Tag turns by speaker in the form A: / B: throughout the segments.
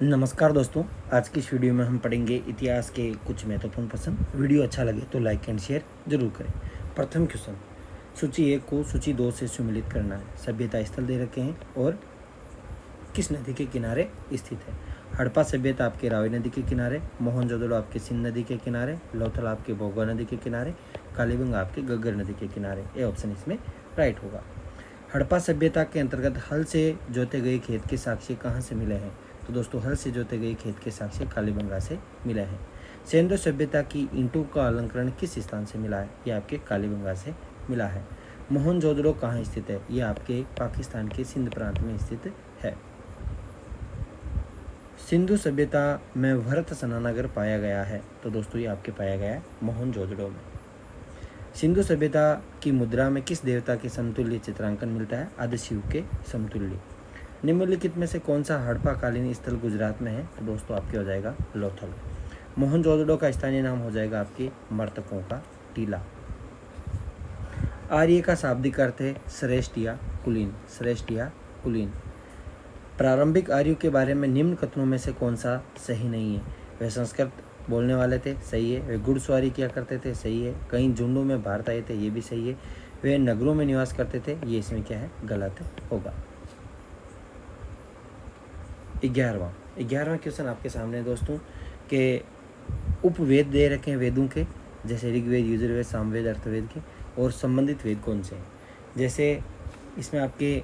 A: नमस्कार दोस्तों, आज की इस वीडियो में हम पढ़ेंगे इतिहास के कुछ महत्वपूर्ण प्रश्न। वीडियो अच्छा लगे तो लाइक एंड शेयर जरूर करें। प्रथम क्वेश्चन, सूची 1 को सूची 2 से सम्मिलित करना है। सभ्यता स्थल दे रखे हैं और किस नदी के किनारे स्थित है। हड़प्पा सभ्यता आपके रावी नदी के किनारे, मोहनजोदड़ो आपके सिंध नदी के किनारे, लोथल आपके भोगवा नदी के किनारे, कालीबंगा आपके घग्गर नदी के किनारे। ये ऑप्शन इसमें राइट होगा। हड़प्पा सभ्यता के अंतर्गत हल से जोते गए खेत के साक्ष्य कहाँ से मिले हैं? तो दोस्तों, हल से जोते गए खेत के साक्ष्य कालीबंगा से मिले हैं। सिंधु सभ्यता की ईंटों का अलंकरण किस स्थान से मिला है? यह आपके कालीबंगा से मिला है। मोहनजोदड़ो कहाँ स्थित है? यह आपके पाकिस्तान के सिंध प्रांत में स्थित है। सिंधु सभ्यता में भरत स्नानागार पाया गया है। तो दोस्तों, ये आपके पाया गया है मोहनजोदड़ो में। सिंधु सभ्यता की मुद्रा में किस देवता के समतुल्य चित्रांकन मिलता है? आदिशिव के समतुल्य। निम्नलिखित में से कौन सा हड़प्पा कालीन स्थल गुजरात में है? तो दोस्तों, आपके हो जाएगा लोथल। मोहनजोदड़ो का स्थानीय नाम हो जाएगा आपके मर्तकों का टीला। आर्य का शाब्दिक अर्थ है श्रेष्ठ या कुलीन। श्रेष्ठ या कुलीन। प्रारंभिक आर्यों के बारे में निम्न कथनों में से कौन सा सही नहीं है? वे संस्कृत बोलने वाले थे, सही है। वे घुड़सवारी किया करते थे, सही है। कई झुंडों में भारत आए थे, ये भी सही है। वे नगरों में निवास करते थे, ये इसमें क्या है? गलत होगा। 11वां क्वेश्चन आपके सामने है दोस्तों के उपवेद दे रखे हैं वेदों के, जैसे ऋग्वेद, यजुर्वेद, सामवेद, अर्थवेद के, और संबंधित वेद कौन से हैं? जैसे इसमें आपके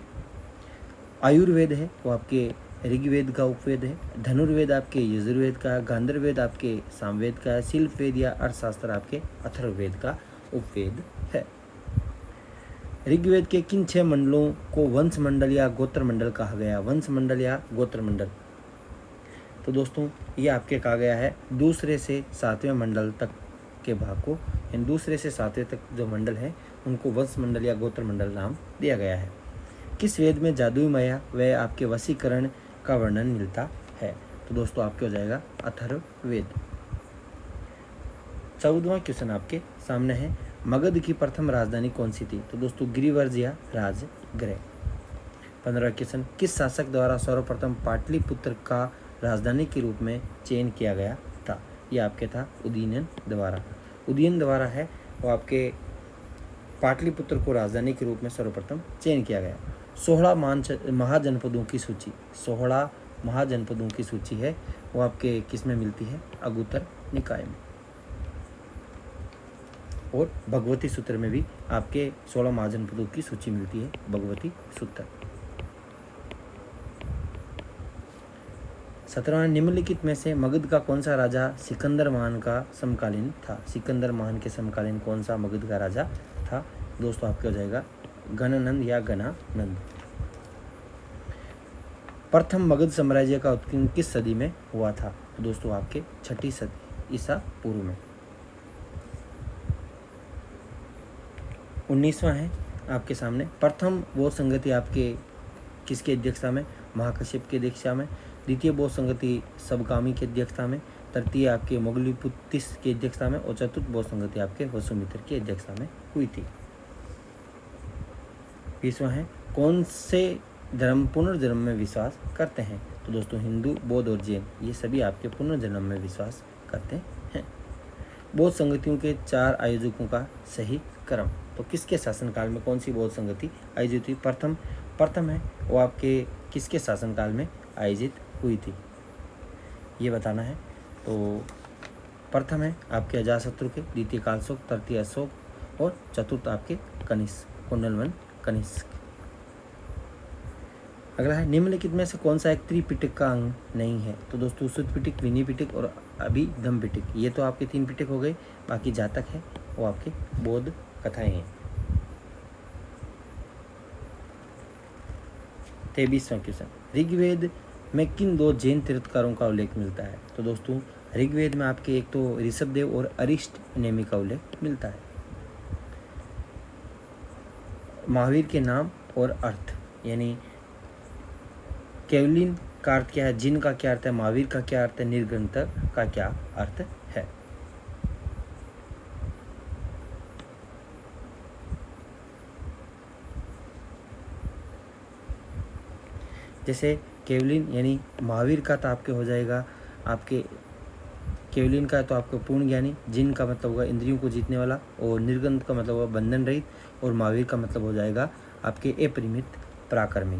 A: आयुर्वेद है, वो आपके ऋग्वेद का उपवेद है। धनुर्वेद आपके यजुर्वेद का, गांधर्वेद आपके सामवेद का है। शिल्पवेद या अर्थशास्त्र आपके अथर्ववेद का उपवेद है। ऋग्वेद के किन 6 मंडलों को वंश मंडल या गोत्र मंडल कहा गया? वंश मंडल या गोत्र मंडल। तो दोस्तों, ये आपके कहा गया है दूसरे से 7वें मंडल तक के भाग को, इन दूसरे से 7वें तक जो मंडल है उनको वंश मंडल या गोत्र मंडल नाम दिया गया है। किस वेद में जादुई माया व आपके वशीकरण का वर्णन मिलता है? तो दोस्तों, आपके हो जाएगा अथर्ववेद। 14वां क्वेश्चन आपके सामने है, मगध की प्रथम राजधानी कौन सी थी? तो दोस्तों, गिरिवर्ज या राजगृह। 15वां क्वेश्चन, किस शासक द्वारा सर्वप्रथम पाटलिपुत्र का राजधानी के रूप में चयन किया गया था? यह आपके था उदयन द्वारा। उदयन द्वारा है वो आपके पाटलिपुत्र को राजधानी के रूप में सर्वप्रथम चयन किया गया। 16 महाजनपदों की सूची, 16 महाजनपदों की सूची है वो आपके किस में मिलती है? अगुत्तर निकाय में। और भगवती सूत्र में भी आपके 16 महाजनपदों की सूची मिलती है, भगवती सूत्र। 17वां, निम्नलिखित में से मगध का कौन सा राजा सिकंदर महान का समकालीन था? सिकंदर महान के समकालीन कौन सा मगध का राजा था? दोस्तों, आपके हो जाएगा गणानंद या गणानंद। प्रथम मगध साम्राज्य का उत्कीर्ण किस सदी में हुआ था? तो दोस्तों, आपके 6ठी सदी ईसा पूर्व में। 19वां है आपके सामने, प्रथम बौद्ध संगति आपके किसकी अध्यक्षता में? महाकश्यप की अध्यक्षता में। द्वितीय बौद्ध संगति सबगामी की अध्यक्षता में। तृतीय आपके मोगलीपुत्तिस की अध्यक्षता में। और चतुर्थ बौद्ध संगति आपके वसुमित्र की अध्यक्षता में हुई थी। 20वां है, कौन से धर्म पुनर्जन्म में विश्वास करते हैं? तो दोस्तों, हिंदू, बौद्ध और जैन ये सभी आपके पुनर्जन्म में विश्वास करते हैं। बौद्ध संगतियों के 4 आयोजकों का सही क्रम। तो किसके शासनकाल में कौन सी बौद्ध संगति आयोजित हुई? प्रथम है वो आपके किसके शासनकाल में आयोजित हुई थी, ये बताना है। तो प्रथम है आपके अजातशत्रु के, द्वितीय कालशोक, तृतीय अशोक और चतुर्थ आपके कनिष्क, कुंडलवन कनिष्क। अगला है, निम्नलिखित में से कौन सा एक त्रिपिटक का अंग नहीं है? तो दोस्तों, शुद्ध पिटक, विनय पिटक और अभिधम्म पिटक, ये तो आपके 3 पिटक हो गए। बाकी जातक है वो आपके बौद्ध कथाएं हैं। 23वां क्वेश्चन, ऋग्वेद में किन 2 जैन तीर्थकारों का उल्लेख मिलता है? तो दोस्तों, ऋग्वेद में आपके एक तो ऋषभदेव और अरिष्ट नेमि का उल्लेख मिलता है। महावीर के नाम और अर्थ, यानी केवलिन का अर्थ क्या है? जिन का क्या अर्थ है? महावीर का क्या अर्थ है? निर्ग्रंथक का क्या अर्थ है? जैसे केवलिन यानी महावीर का तो आपके हो जाएगा आपके केवलिन का तो आपको पूर्ण ज्ञानी, जिन का मतलब होगा इंद्रियों को जीतने वाला, और निर्गंध का मतलब होगा बंधन रहित, और महावीर का मतलब हो जाएगा आपके अपरिमित पराक्रमी।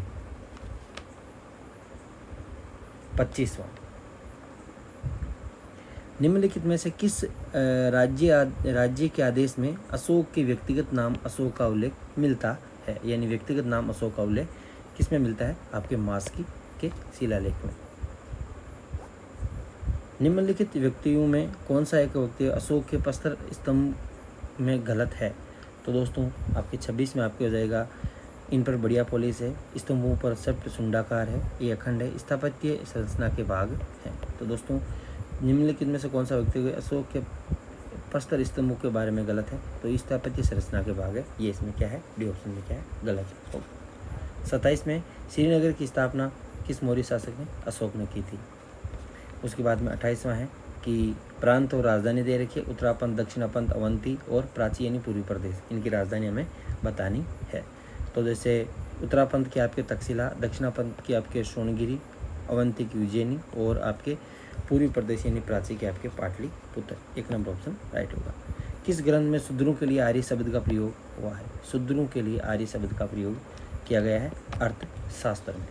A: 25वां, निम्नलिखित में से किस राज्य के आदेश में अशोक के व्यक्तिगत नाम अशोक का उल्लेख मिलता है, यानी व्यक्तिगत नाम अशोक का उल्लेख किस में मिलता है, आपके मास्की के शिलालेख में। निम्नलिखित व्यक्तियों में कौन सा एक व्यक्ति अशोक के प्रस्तर स्तंभ में गलत है, तो दोस्तों आपके 26 में आपके हो जाएगा, इन पर बढ़िया पॉलिश है, स्तंभों पर सप्त शुंडाकार है, ये अखंड है, स्थापत्य संरचना के भाग है। तो दोस्तों निम्नलिखित में से कौन सा व्यक्ति अशोक के प्रस्तर स्तंभों के बारे में गलत है, तो स्थापत्य संरचना के भाग है, ये इसमें क्या है, डी ऑप्शन में क्या है, गलत है। 27 में श्रीनगर की स्थापना किस मौर्य शासक ने, अशोक ने की थी। उसके बाद में 28वां है कि प्रांत और राजधानी दे रखी है, उत्तरापंत, दक्षिणापंत, अवंती और प्राची यानी पूर्वी प्रदेश, इनकी राजधानी हमें बतानी है। तो जैसे उत्तरापंत की आपके तक्षशिला, दक्षिणापंत की आपके सोनगिरी, अवंती की उज्जैनी, और आपके पूर्वी प्रदेश यानी प्राची के आपके पाटलिपुत्र। 1 नंबर ऑप्शन राइट होगा। किस ग्रंथ में शूद्रों के लिए आर्य शब्द का प्रयोग हुआ है, शूद्रों के लिए आर्य शब्द का प्रयोग किया गया है, अर्थशास्त्र में।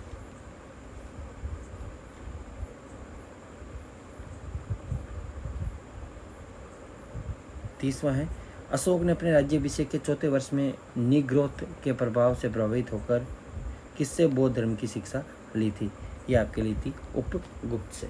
A: तीसवां है, अशोक ने अपने राज्याभिषेक के 4थे वर्ष में निग्रोथ के प्रभाव से प्रभावित होकर किससे बौद्ध धर्म की शिक्षा ली थी, यह आपके ली थी उपगुप्त से।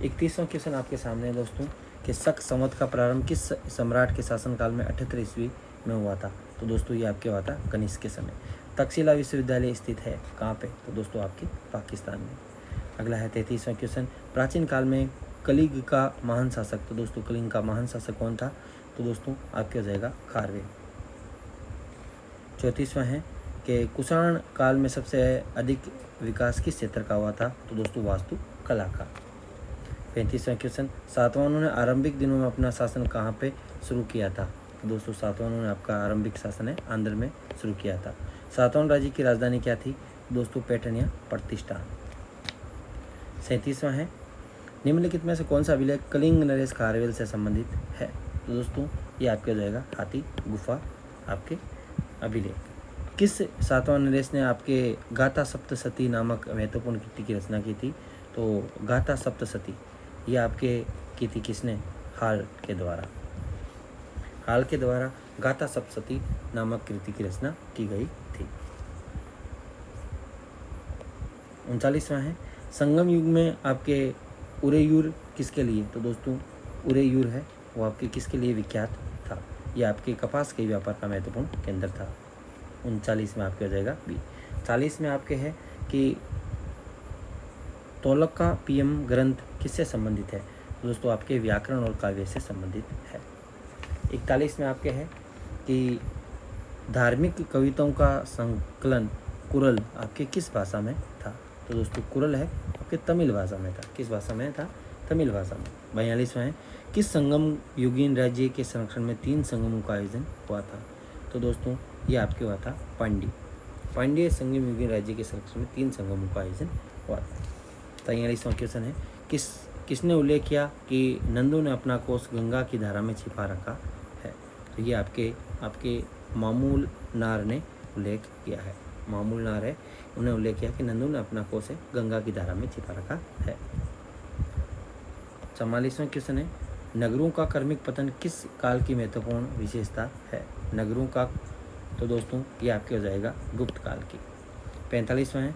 A: 31वां क्वेश्चन आपके सामने है दोस्तों कि शक संवत का प्रारंभ किस सम्राट के शासनकाल में 78 ईस्वी में हुआ था, तो दोस्तों ये आपके हुआ था कनिष्क के समय। तक्षशिला विश्वविद्यालय स्थित है कहाँ पे, तो दोस्तों आपके पाकिस्तान में। अगला है 33वां क्वेश्चन, प्राचीन काल में कलिंग का महान शासक, तो दोस्तों कलिंग का महान शासक कौन था, तो दोस्तों आपके हो जाएगा खारवेल। 34वां है कि कुषाण काल में सबसे अधिक विकास किस क्षेत्र का हुआ था, तो दोस्तों वास्तु कला का। 35वां क्वेश्चन, सातवाहनों ने आरंभिक दिनों में अपना शासन कहाँ पे शुरू किया था, तो दोस्तों सातवाहनों ने आपका आरंभिक शासन है आंध्र में शुरू किया था। सातवाहन राज्य की राजधानी क्या थी, दोस्तों पैठन या प्रतिष्ठान। 37वां है, निम्नलिखित में से कौन सा अभिलेख कलिंग नरेश खारवेल से संबंधित है, तो दोस्तों ये आपके हो जाएगा हाथी गुफा आपके अभिलेख। किस सातवाहन नरेश ने आपके गाथा सप्तशती नामक महत्वपूर्ण कृति की रचना की थी, तो गाथा सप्तशती ये आपके की थी किसने, हाल के द्वारा। हाल के द्वारा गाथा सप्तशती नामक कृति की रचना की गई थी। 39वां है, संगम युग में आपके उरेयूर किसके लिए, तो दोस्तों उरेयूर है वो आपके किसके लिए विख्यात था, यह आपके कपास के व्यापार का महत्वपूर्ण केंद्र था। 39 में आपके हो जाएगा बी। 40 में आपके है कि तोलका पीएम ग्रंथ किससे संबंधित है, तो दोस्तों आपके व्याकरण और काव्य से संबंधित है। 41 में आपके है कि धार्मिक कविताओं का संकलन कुरल आपके किस भाषा में था, तो दोस्तों कुरल है आपके तमिल भाषा में था। किस भाषा में था, तमिल भाषा में। 42वां है, किस संगम युगीन राज्य के संरक्षण में 3 संगमों का आयोजन हुआ था, तो दोस्तों ये आपके हुआ था पांड्य संगम युगीन राज्य के संरक्षण में 3 संगमों का आयोजन हुआ था। 43वां क्वेश्चन है, किसने उल्लेख किया कि नंदू ने अपना कोष गंगा की धारा में छिपा रखा है, तो ये आपके मामूल नार ने उल्लेख किया है। मामूल नार है, उन्हें उल्लेख किया कि नंदू ने अपना कोष गंगा की धारा में छिपा रखा है। 44वां क्वेश्चन है, नगरों का क्रमिक पतन किस काल की महत्वपूर्ण विशेषता है, नगरों का, तो दोस्तों ये आपके हो जाएगा गुप्त काल की। 45वां है,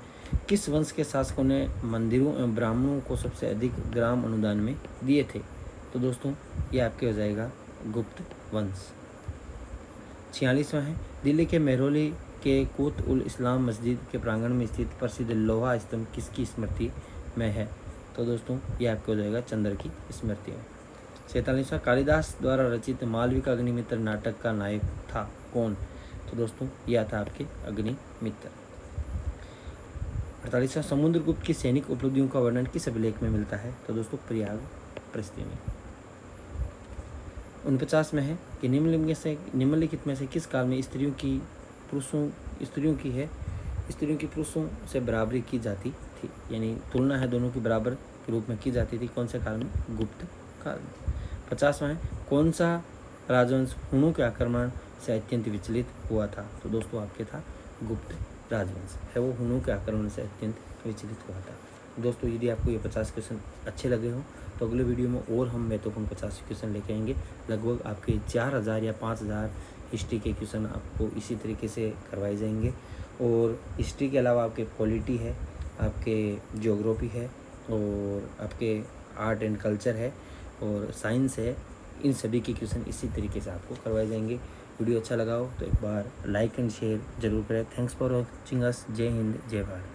A: किस वंश के शासकों ने मंदिरों एवं ब्राह्मणों को सबसे अधिक ग्राम अनुदान में दिए थे, तो दोस्तों ये आपके हो जाएगा गुप्त वंश। 46वां है, दिल्ली के मेहरौली के कूत उल इस्लाम मस्जिद के प्रांगण में स्थित प्रसिद्ध लोहा स्तंभ किसकी स्मृति में है, तो दोस्तों ये आपके हो जाएगा चंद्र की स्मृति में। 47वां, कालिदास द्वारा रचित मालविका अग्निमित्र नाटक का नायक था कौन, तो दोस्तों यह था आपके अग्निमित्र। 48वां, समुद्रगुप्त की सैनिक उपलब्धियों का वर्णन किस अभिलेख में मिलता है, तो दोस्तों प्रयाग प्रस्ती में। 49 में है कि निम्नलिखित में से किस काल में स्त्रियों की स्त्रियों की पुरुषों से बराबरी की जाती थी, यानी तुलना है दोनों की बराबर के रूप में की जाती थी। कौन से काल में? गुप्त काल में। 50वां है, कौन सा राजवंश हुणों के आक्रमण से अत्यंत विचलित हुआ था? तो दोस्तों आपके था गुप्त राजवंश है, वो हुणों के आक्रमण से अत्यंत विचलित हुआ था। दोस्तों यदि आपको ये 50 क्वेश्चन अच्छे लगे हों तो अगले वीडियो में और हम महत्वपूर्ण 50 क्वेश्चन लेके आएंगे। लगभग आपके 4000 या 5000 हिस्ट्री के क्वेश्चन आपको इसी तरीके से करवाए जाएंगे। और हिस्ट्री के अलावा आपके पॉलिटी है, आपके ज्योग्राफी है, और आपके आर्ट एंड कल्चर है, और साइंस है। इन सभी के क्वेश्चन इसी तरीके से आपको करवाए जाएंगे। वीडियो अच्छा लगा हो तो एक बार लाइक एंड शेयर जरूर करें। Thanks for watching us. जय हिंद, जय भारत।